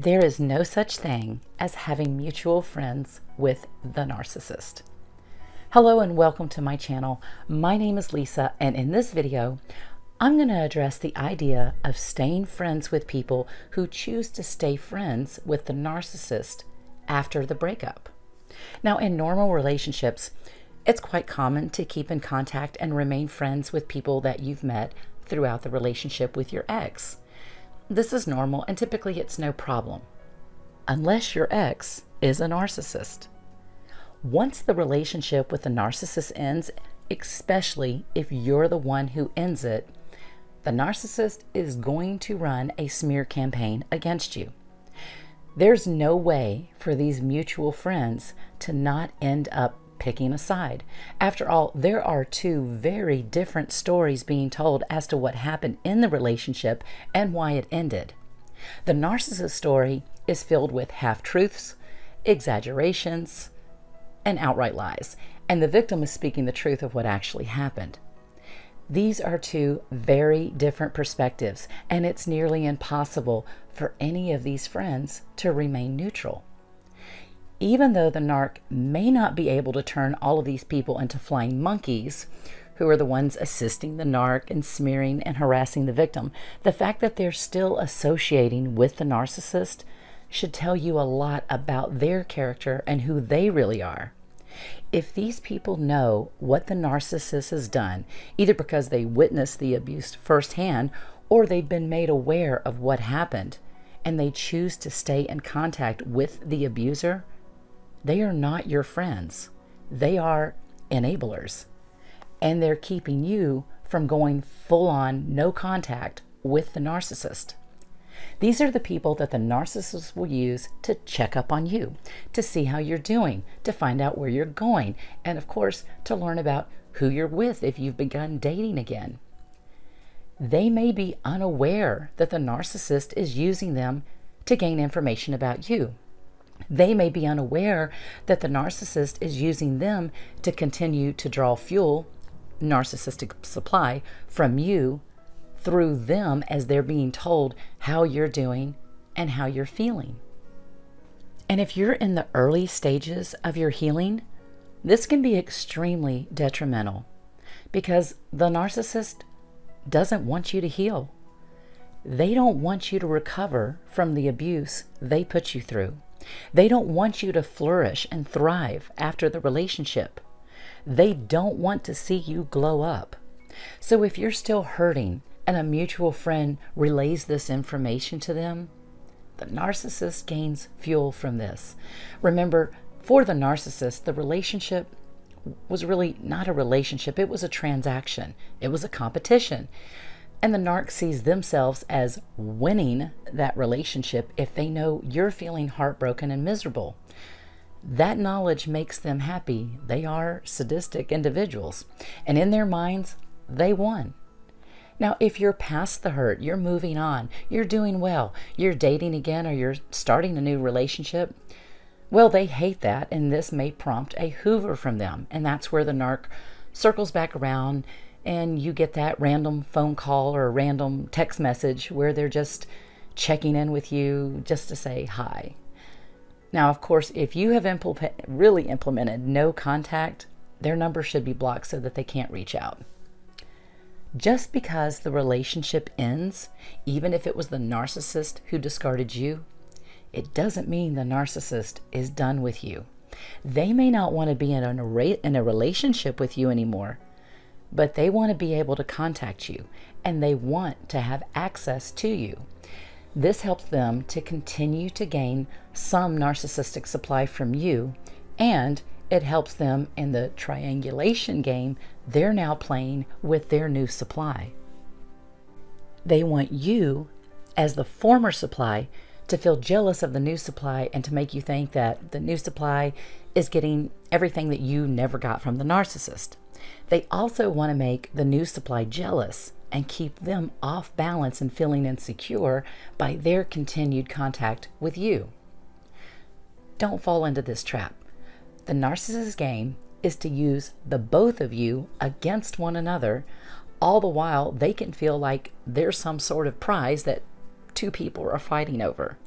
There is no such thing as having mutual friends with the narcissist. Hello and welcome to my channel. My name is Lisa, and in this video, I'm going to address the idea of staying friends with people who choose to stay friends with the narcissist after the breakup. Now, in normal relationships, it's quite common to keep in contact and remain friends with people that you've met throughout the relationship with your ex. This is normal, and typically it's no problem, unless your ex is a narcissist. Once the relationship with the narcissist ends, especially if you're the one who ends it, the narcissist is going to run a smear campaign against you. There's no way for these mutual friends to not end up picking a side. After all, there are two very different stories being told as to what happened in the relationship and why it ended. The narcissist story is filled with half-truths, exaggerations, and outright lies, and the victim is speaking the truth of what actually happened. These are two very different perspectives, and it's nearly impossible for any of these friends to remain neutral. Even though the narc may not be able to turn all of these people into flying monkeys, who are the ones assisting the narc and smearing and harassing the victim, the fact that they're still associating with the narcissist should tell you a lot about their character and who they really are. If these people know what the narcissist has done, either because they witnessed the abuse firsthand or they've been made aware of what happened, and they choose to stay in contact with the abuser, they are not your friends. They are enablers, and they're keeping you from going full-on no contact with the narcissist. These are the people that the narcissist will use to check up on you, to see how you're doing, to find out where you're going, and of course, to learn about who you're with if you've begun dating again. They may be unaware that the narcissist is using them to gain information about you. They may be unaware that the narcissist is using them to continue to draw fuel, narcissistic supply, from you through them as they're being told how you're doing and how you're feeling. And if you're in the early stages of your healing, this can be extremely detrimental because the narcissist doesn't want you to heal. They don't want you to recover from the abuse they put you through. They don't want you to flourish and thrive after the relationship. They don't want to see you glow up. So if you're still hurting and a mutual friend relays this information to them, the narcissist gains fuel from this. Remember, for the narcissist, the relationship was really not a relationship. It was a transaction. It was a competition. And the narc sees themselves as winning that relationship if they know you're feeling heartbroken and miserable. That knowledge makes them happy. They are sadistic individuals. And in their minds, they won. Now, if you're past the hurt, you're moving on, you're doing well, you're dating again, or you're starting a new relationship, well, they hate that, and this may prompt a hoover from them. And that's where the narc circles back around, and you get that random phone call or a random text message where they're just checking in with you just to say hi. Now, of course, if you have really implemented no contact, their number should be blocked so that they can't reach out. Just because the relationship ends, even if it was the narcissist who discarded you, it doesn't mean the narcissist is done with you. They may not want to be in a relationship with you anymore, but they want to be able to contact you, and they want to have access to you. This helps them to continue to gain some narcissistic supply from you, and it helps them in the triangulation game they're now playing with their new supply. They want you, as the former supply, to feel jealous of the new supply and to make you think that the new supply is getting everything that you never got from the narcissist. They also want to make the new supply jealous and keep them off balance and feeling insecure by their continued contact with you. Don't fall into this trap. The narcissist game is to use the both of you against one another, all the while they can feel like there's some sort of prize that two people are fighting over.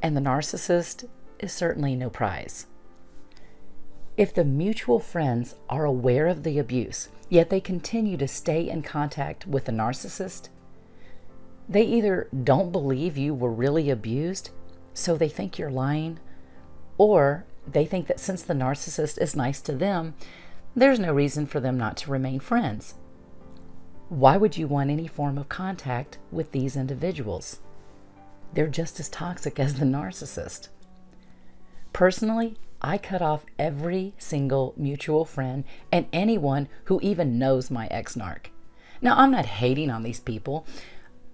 and the narcissist is certainly no prize. If the mutual friends are aware of the abuse, yet they continue to stay in contact with the narcissist, they either don't believe you were really abused, so they think you're lying, or they think that since the narcissist is nice to them, there's no reason for them not to remain friends. Why would you want any form of contact with these individuals? They're just as toxic as the narcissist. Personally, I cut off every single mutual friend and anyone who even knows my ex-narc. Now, I'm not hating on these people.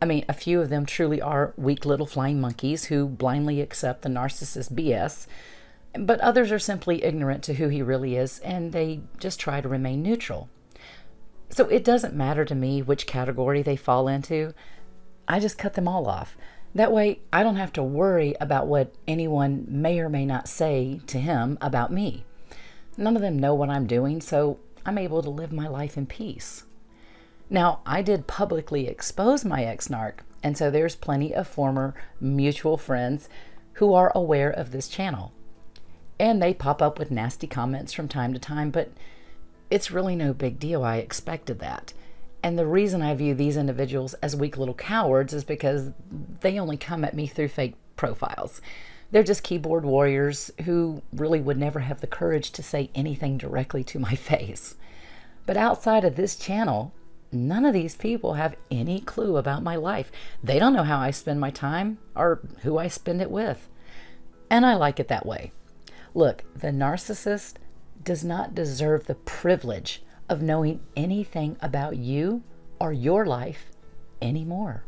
I mean, a few of them truly are weak little flying monkeys who blindly accept the narcissist BS, but others are simply ignorant to who he really is, and they just try to remain neutral. So it doesn't matter to me which category they fall into. I just cut them all off. That way, I don't have to worry about what anyone may or may not say to him about me. None of them know what I'm doing, so I'm able to live my life in peace. Now, I did publicly expose my ex-narc, and so there's plenty of former mutual friends who are aware of this channel. And they pop up with nasty comments from time to time, but it's really no big deal. I expected that. And the reason I view these individuals as weak little cowards is because they only come at me through fake profiles. They're just keyboard warriors who really would never have the courage to say anything directly to my face. But outside of this channel, none of these people have any clue about my life. They don't know how I spend my time or who I spend it with. And I like it that way. Look, the narcissist does not deserve the privilege of knowing anything about you or your life anymore.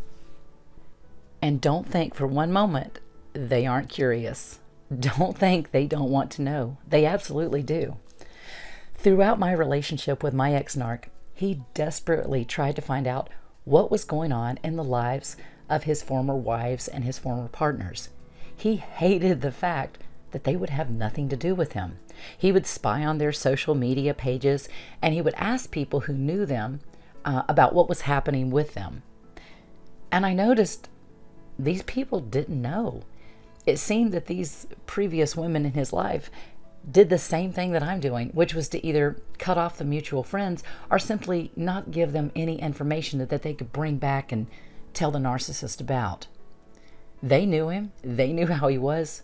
And don't think for one moment they aren't curious. Don't think they don't want to know. They absolutely do. Throughout my relationship with my ex-narc, he desperately tried to find out what was going on in the lives of his former wives and his former partners. He hated the fact that they would have nothing to do with him. He would spy on their social media pages, and he would ask people who knew them about what was happening with them. And I noticed these people didn't know. It seemed that these previous women in his life did the same thing that I'm doing, which was to either cut off the mutual friends or simply not give them any information that they could bring back and tell the narcissist about. They knew him, they knew how he was,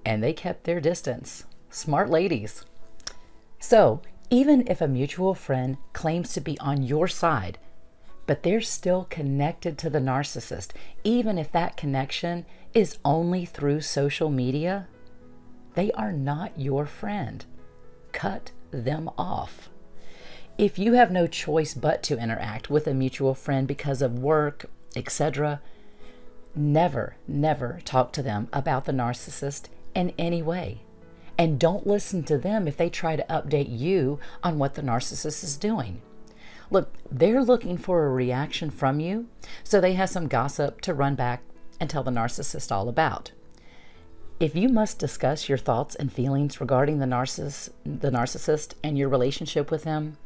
and they kept their distance. Smart ladies. So, even if a mutual friend claims to be on your side, but they're still connected to the narcissist, even if that connection is only through social media, they are not your friend. Cut them off. If you have no choice but to interact with a mutual friend because of work, etc., never, never talk to them about the narcissist in any way. And don't listen to them if they try to update you on what the narcissist is doing. Look, they're looking for a reaction from you, so they have some gossip to run back and tell the narcissist all about. If you must discuss your thoughts and feelings regarding the narcissist and your relationship with them,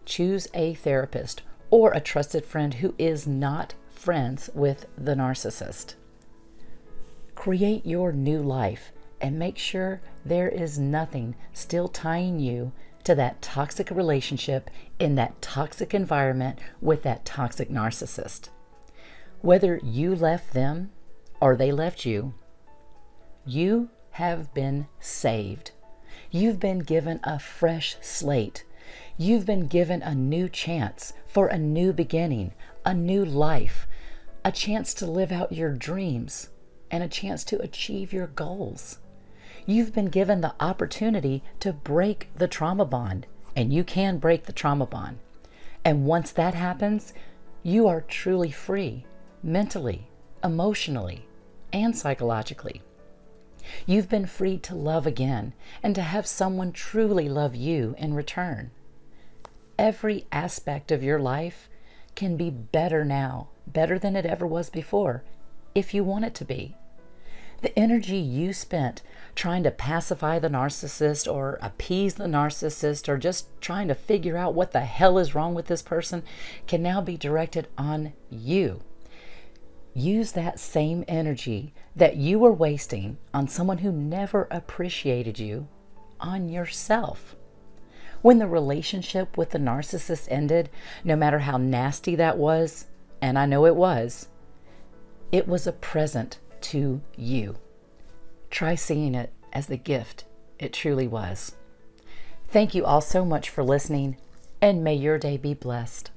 choose a therapist or a trusted friend who is not friends with the narcissist. Create your new life and make sure there is nothing still tying you to that toxic relationship in that toxic environment with that toxic narcissist. Whether you left them or they left you, you have been saved. You've been given a fresh slate. You've been given a new chance for a new beginning, a new life, a chance to live out your dreams, and a chance to achieve your goals. You've been given the opportunity to break the trauma bond, and you can break the trauma bond. And once that happens, you are truly free, mentally, emotionally, and psychologically. You've been free to love again and to have someone truly love you in return. Every aspect of your life can be better now, better than it ever was before, if you want it to be. The energy you spent trying to pacify the narcissist or appease the narcissist or just trying to figure out what the hell is wrong with this person can now be directed on you. use that same energy that you were wasting on someone who never appreciated you on yourself. When the relationship with the narcissist ended, no matter how nasty that was, and I know it was a present to you. Try seeing it as the gift it truly was. Thank you all so much for listening, and may your day be blessed.